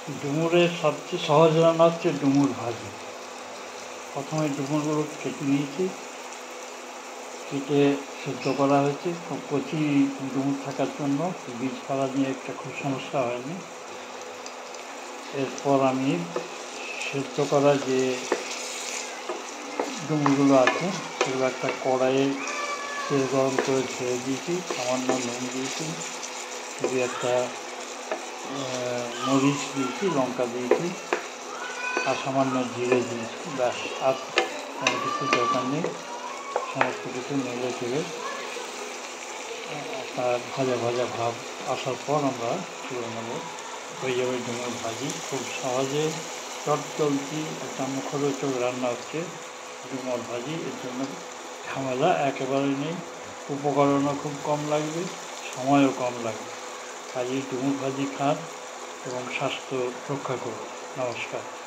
ডুমুরের সবচেয়ে সহজ রান্না হচ্ছে ডুমুর ভাজি। প্রথমে ডুমুরগুলো কেটে নিয়েছি, কেটে সেদ্ধ করা হয়েছে। খুব কচি ডুমুর থাকার জন্য বীজ ফালা নিয়ে একটা খুব সমস্যা হয়নি। এরপর আমি সেদ্ধ করা যে ডুমুরগুলো আছে সেগুলো একটা কড়াইয়ে তেল গরম করে ছেড়ে দিয়েছি, সামান্য নুন দিয়েছি, একটা মরিচ দিয়েছি, লঙ্কা দিয়েছি, আর সামান্য জিরে দিয়েছি। ব্যাস, আর কোনো কিছু দরকার নেই। সমস্ত কিছু নেড়ে চেড়ে একটা ভাজা ভাজা ভাব আসার পর আমরা তুলে নেব। হয়ে যাবে ডুমুর ভাজি। খুব সহজে চটজলদি একটা মুখরোচক রান্না হচ্ছে ডুমুর ভাজি। এর জন্য ঝামেলা একেবারে নেই, উপকরণও খুব কম লাগবে, সময়ও কম লাগবে। কাজেই ডুমুর ভাজি খান এবং স্বাস্থ্য রক্ষা করুন। নমস্কার।